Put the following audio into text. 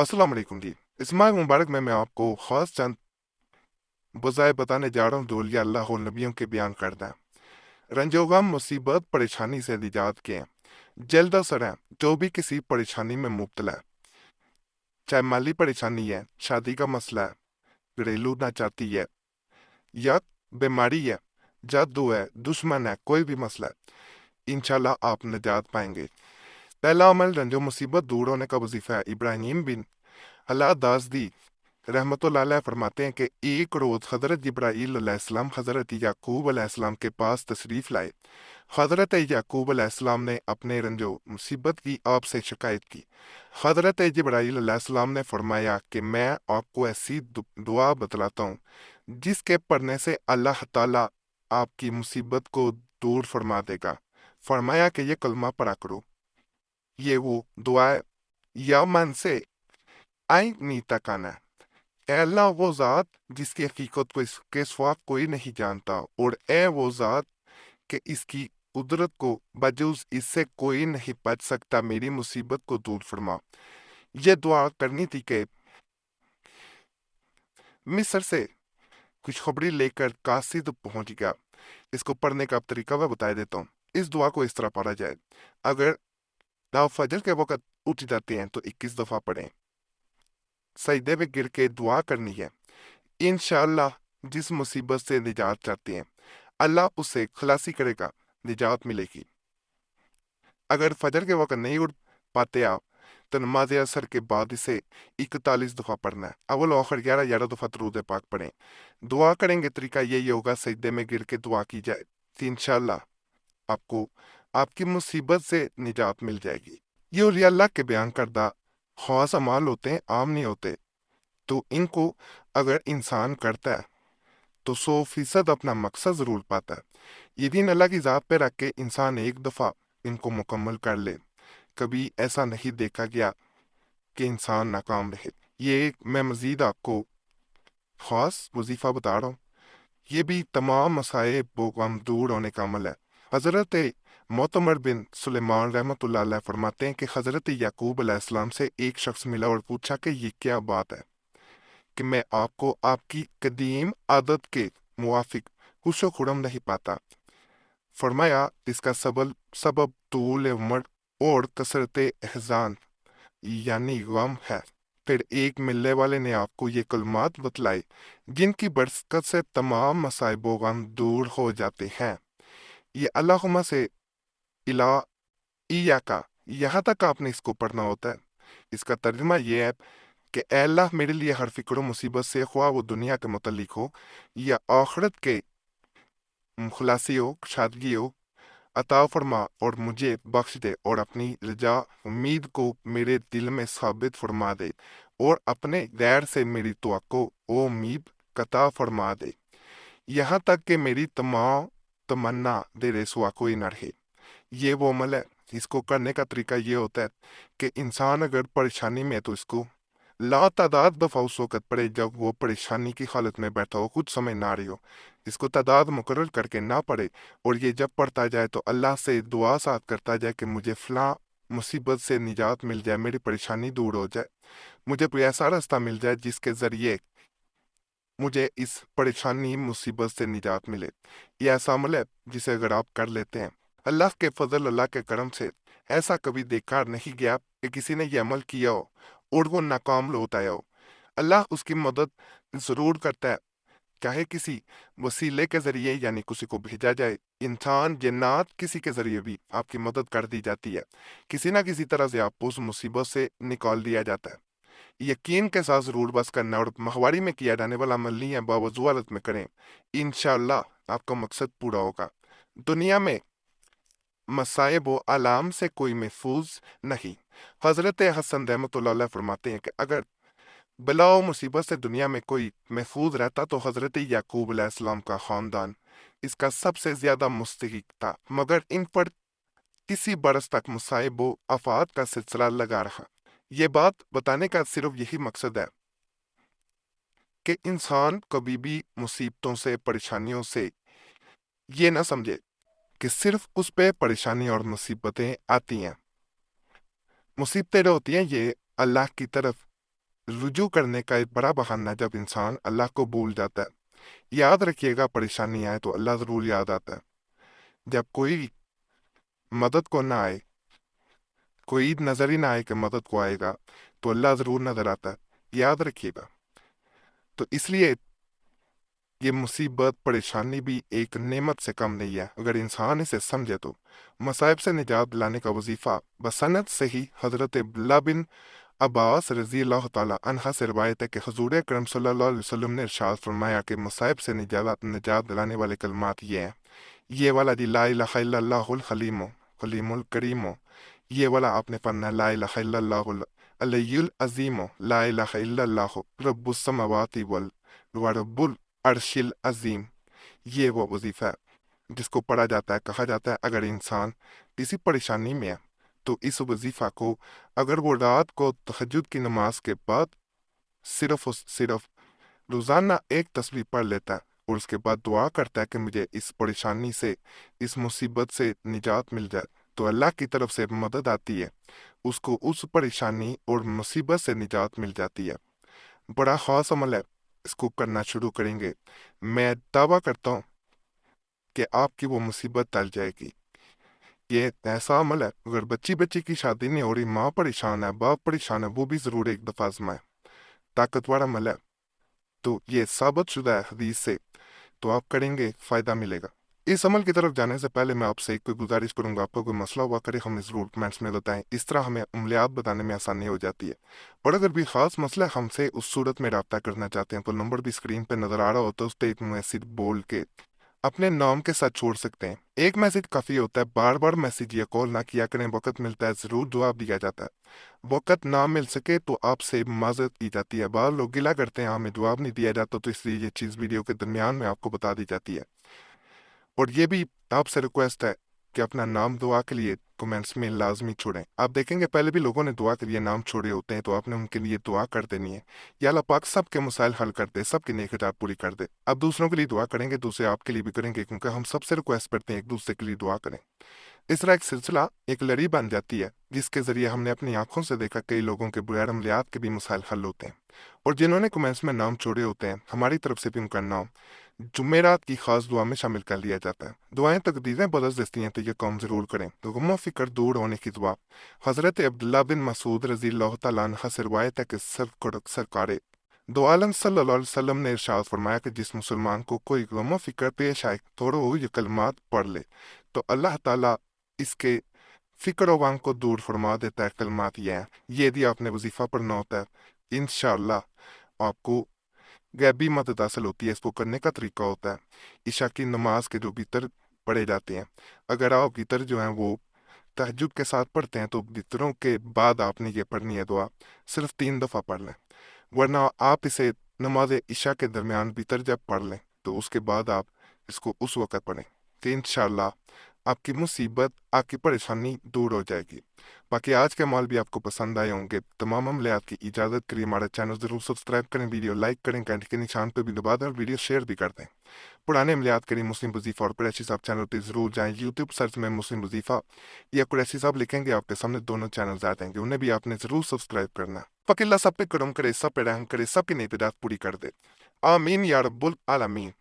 अस्सलाम वालेकुम जी। इस माह मुबारक में मैं आपको ख़ास चंद वज़ाइफ बताने जा रहा हूँ जो औलिया अल्लाह और नबियों के बयान करता है। रंजो गम मुसीबत परेशानी से निजात के हैं। जल्द असर है जो भी किसी परेशानी में मुब्तला है, चाहे माली परेशानी है, शादी का मसला है, घरेलू नाचाती है या बीमारी है, जादू है, दुश्मन है, कोई भी मसला है, इंशाल्लाह आप निजात पाएंगे। पहला अमल रंजो मुसीबत दूर होने का वजीफा है। इब्राहिम बिन अल्लाह दासदी रहमतुल्लाह अलैह फरमाते हैं कि एक रोज हजरत जिब्राईल अलैहिस्सलाम हजरत याकूब अलैहिस्सलाम के पास तशरीफ लाए। हजरत याकूब अलैहिस्सलाम ने अपने रंजो मुसीबत की आपसे शिकायत की। हजरत जिब्राईल अलैहिस्सलाम ने फरमाया कि मैं आपको ऐसी दुआ बतलाता हूँ जिसके पढ़ने से अल्लाह ताला आपकी मुसीबत को दूर फरमा देगा। फरमाया कि ये कलमा पढ़ा करो। ये वो दुआ है, या मन से आई नीता काना। ए अल्लाह वो ज़ात जिसकी हकीकत को इसके सिवा कोई नहीं जानता, और ए वो ज़ात कि इसकी कुदरत को बजुज इससे कोई नहीं बच सकता, मेरी मुसीबत को दूर फरमा। ये दुआ करनी थी कि मिस्र से खुशखबरी लेकर कासिद पहुंच गया। इसको पढ़ने का तरीका मैं बता देता हूँ। इस दुआ को इस तरह पढ़ा जाए। अगर आप फजर के वक़्त उठ जाते हैं तो 21 दफ़ा पढ़ें। सजदे में गिर के दुआ करनी है। इंशाअल्लाह जिस मुसीबत से निजात चाहते हैं अल्लाह उसे खलासी करेगा, निजात मिलेगी। अगर फजर के वक्त नहीं उठ पाते आप तो नमाज असर के बाद इसे 41 दफ़ा पढ़ना है। अव्वल आखिर 11 दफ़ा दरूद पाक पढ़ें। दुआ करेंगे, तरीका यही होगा, सजदे में गिर के दुआ की जाए तो इंशाअल्लाह आपको आपकी मुसीबत से निजात मिल जाएगी। ये औलिया अल्लाह के बयान करदा खास अमाल होते हैं, आम नहीं होते। तो इनको अगर इंसान करता है तो 100% अपना मकसद जरूर पाता है। यकीन अल्लाह की ज़ात पे रख के इंसान एक दफ़ा इनको मुकम्मल कर ले, कभी ऐसा नहीं देखा गया कि इंसान नाकाम रहे। ये मैं मज़ीद आपको ख़ास वजीफ़ा बता रहा हूँ। ये भी तमाम मसाइब व गम दूर होने का अमल है। हज़रत मोतमर बिन सुलेमान रहमतुल्लाह अलैह फरमाते हैं कि हज़रत याकूब अलैहिस्सलाम से एक शख्स मिला और पूछा कि ये क्या बात है कि मैं आपको आपकी कदीम आदत के मुवाफिक खुशो खुरम नहीं पाता। फरमाया इसका सबब तूल उम्र और कसरत एहसान यानी गम है। फिर एक मिलने वाले ने आपको ये कलमात बतलाई जिनकी बरकत से तमाम मसाइब व गम दूर हो जाते हैं। ये अल्लाहुम्मा से इला इया का, यहाँ तक आपने इसको पढ़ना होता है। इसका तर्जुमा ये है कि ए अल्लाह मेरे लिए हर फिक्र मुसीबत से, ख्वाह वो दुनिया के मुतल्लिक हो या आखिरत के खुलासी हो, शादगी हो, अता फरमा और मुझे बख्श दे, और अपनी रजा उम्मीद को मेरे दिल में साबित फरमा दे, और अपने गैर से मेरी तवक्को ओ उम्मीद कता फरमा दे, यहाँ तक कि मेरी तमाम तमन्ना तेरे सिवा कोई न रहे। ये वो अमल है। इसको करने का तरीका ये होता है कि इंसान अगर परेशानी में है तो इसको लातादाद दफ़ा उस वक़्त पढ़े जब वो परेशानी की हालत में बैठा हो, कुछ समझ ना आ रही हो। इसको तादाद मुकर्रर करके ना पढ़े, और ये जब पढ़ता जाए तो अल्लाह से दुआ साथ करता जाए कि मुझे फ़लाँ मुसीबत से निजात मिल जाए, मेरी परेशानी दूर हो जाए, मुझे कोई ऐसा रास्ता मिल जाए जिसके ज़रिए मुझे इस परेशानी मुसीबत से निजात मिले। ये ऐसा अमल है जिसे अगर आप कर लेते हैं, अल्लाह के फजल, अल्लाह के करम से ऐसा कभी देखा नहीं गया कि किसी ने ये अमल किया हो और वो नाकाम लौट आया हो। अल्लाह उसकी मदद ज़रूर करता है, चाहे किसी वसीले के ज़रिए यानी किसी को भेजा जाए। इंसान जिन्नात किसी के ज़रिए भी आपकी मदद कर दी जाती है। किसी ना किसी तरह से आपको उस मुसीबत से निकाल दिया जाता है। यकीन के साथ ज़रूर बस करना, और माहवारी में किया जाने वाला अमल नहीं है, बावजूद हालत में करें, इंशाअल्लाह आपका मकसद पूरा होगा। दुनिया में मसाइब व आलाम से कोई महफूज नहीं। हज़रत हसन रहमतुल्लाह अलैह फरमाते हैं कि अगर बला व मुसीबत से दुनिया में कोई महफूज रहता तो हज़रत याकूब अलैहिस्सलाम का ख़ानदान इसका सबसे ज़्यादा मुस्तहिक था, मगर इन पर किसी बरस तक मसाइब व आफात का सिलसिला लगा रहा। ये बात बताने का सिर्फ यही मकसद है कि इंसान कभी भी मुसीबतों से, परेशानियों से ये ना समझे कि सिर्फ उस पे परेशानी और मुसीबतें आती हैं। मुसीबतें जो होती हैं ये अल्लाह की तरफ रुजू करने का एक बड़ा बहाना जब इंसान अल्लाह को भूल जाता है। याद रखिएगा, परेशानी आए तो अल्लाह ज़रूर याद आता है। जब कोई मदद को ना आए, कोई नज़र ही ना आए कि मदद को आएगा, तो अल्लाह ज़रूर नज़र आता है, याद रखिएगा। तो इसलिए ये मुसीबत परेशानी भी एक नेमत से कम नहीं है अगर इंसान इसे समझे तो। मसाइब से निजात दिलाने का वजीफा बसनत से ही हज़रत अब्दुल्लाह बिन अब्बास रज़ी अल्लाह ताला अन्हा से रवायत है कि हुज़ूर अकरम सल्लल्लाहु अलैहि वसल्लम ने इरशाद फरमाया कि मसाइब से निजात दिलाने वाले कलमात ये हैं। ये वाला जी ला इलाहा इल्लल्लाहुल हलीमो हलीमुल करीमो। ये वाला आपने पढ़ना है ला इलाहा इल्लल्लाहुल अलियुल अज़ीमो ला इलाहा इल्लल्लाहु रब्बुस समावाति वल व रब्बुल अर्शिल अज़ीम। ये वो वजीफा है जिसको पढ़ा जाता है। कहा जाता है अगर इंसान किसी परेशानी में है तो इस वजीफा को अगर वो रात को तहज्जुद की नमाज के बाद सिर्फ और सिर्फ रोजाना एक तस्बीह पढ़ लेता है और उसके बाद दुआ करता है कि मुझे इस परेशानी से, इस मुसीबत से निजात मिल जाए, तो अल्लाह की तरफ से मदद आती है, उसको उस परेशानी और मुसीबत से निजात मिल जाती है। बड़ा खास अमल है, इसको करना शुरू करेंगे, मैं दावा करता हूँ कि आपकी वो मुसीबत टल जाएगी। ये ऐसा अमल है, अगर बच्ची की शादी नहीं हो रही, माँ परेशान है, बाप परेशान है, वो भी जरूर एक दफा आजमाए। ताकतवर अमल है, तो ये साबित शुदा है हदीस से, तो आप करेंगे, फायदा मिलेगा। इस अमल की तरफ जाने से पहले मैं आपसे एक कोई गुजारिश करूंगा, आपको कोई मसला हुआ करे हमें ज़रूर कमेंट्स में बताएं, इस तरह हमें अमलियात बताने में आसानी हो जाती है। और अगर भी ख़ास मसला हमसे उस सूरत में रब्ता करना चाहते हैं तो नंबर भी स्क्रीन पर नज़र आ रहा होता है, उस पर एक मैसेज बोल के अपने नाम के साथ छोड़ सकते हैं। एक मैसेज काफ़ी होता है, बार बार मैसेज या कॉल ना किया करें, वक्त मिलता है ज़रूर जवाब दिया जाता है, वक्त ना मिल सके तो आपसे माजरत की जाती है। बाहर लोग गिला करते हैं हमें जवाब नहीं दिया जाता, तो इसलिए ये चीज़ वीडियो के दरमियान में आपको बता दी जाती है। और ये भी आपसे रिक्वेस्ट है कि अपना नाम दुआ के लिए कमेंट्स में लाजमी छोड़ें। आप देखेंगे पहले भी लोगों ने दुआ के लिए नाम छोड़े होते हैं, तो आपने उनके लिए दुआ कर देनी है, या अल्लाह पाक सबके मसाइल हल कर दे, सबकी नेक हजात पूरी कर दे। अब दूसरों के लिए दुआ करेंगे, दूसरे आपके लिए भी करेंगे, क्योंकि हम सबसे रिक्वेस्ट करते हैं एक दूसरे के लिए दुआ करें। इस तरह एक सिलसिला, एक लड़ी बन जाती है, जिसके जरिए हमने अपनी आंखों से देखा कई लोगों के बगैर अमलियात के भी मसाइल हल होते हैं। और जिन्होंने कमेंट्स में नाम छोड़े होते हैं, हमारी तरफ से भी उनका नाम जुमेरात की खास दुआ में शामिल कर लिया जाता है। दुआएं तकदीरें बदल देती हैं, तो ये काम जरूर करें। तो गम फिक्र दूर होने की दुआ हज़रत अब्दुल्लाह बिन मसूद रज़ी अल्लाह तआला अन्हु से रिवायत है कि सरकार दो आलम सल्लल्लाहु अलैहि वसल्लम ने इरशाद फरमाया कि जिस मुसलमान को कोई गम फिक्र पेश आए तो वो ये कलमात पढ़ ले, तो अल्लाह ताला इसके फिक्र व गम को दूर फरमा देता है। कलमात ये हैं, ये यदि आपने वजीफा पढ़ना होता है, इंशाअल्लाह आपको गैबी मदद हासिल होती है। इसको करने का तरीका होता है, इशा की नमाज के जो भीतर पढ़े जाते हैं, अगर आप भीतर जो हैं वो तहज्जुद के साथ पढ़ते हैं, तो भीतरों के बाद आपने ये पढ़नी है दुआ, सिर्फ 3 दफ़ा पढ़ लें। वरना आप इसे नमाज इशा के दरमियान भीतर जब पढ़ लें, तो उसके बाद आप इसको उस वक़्त पढ़ें, कि इंशाअल्लाह आपकी मुसीबत, आपकी परेशानी दूर हो जाएगी। बाकी आज के माल भी आपको पसंद आए होंगे। तमाम अमलियात की इजाज़त के लिए हमारा चैनल ज़रूर सब्सक्राइब करें, वीडियो लाइक करें, घंटे के निशान पर भी दबा दें और वीडियो शेयर भी कर दें। पुराने अमलियात के लिए मुस्लिम वजीफ़ा और कुरैशी साहब चैनल पर ज़रूर जाएं। यूट्यूब सर्च में मुस्लिम वजीफ़ा या कुरैशी साहब लिखेंगे, आपके सामने दोनों चैनल आ जाएंगे, उन्हें भी आपने ज़रूर सब्सक्राइब करना है। फ़कील्ला सब पे करम करे, सब पे रहम करे, सबकी नेतदात पूरी कर दे। आमीन या रब्बुल आलमीन।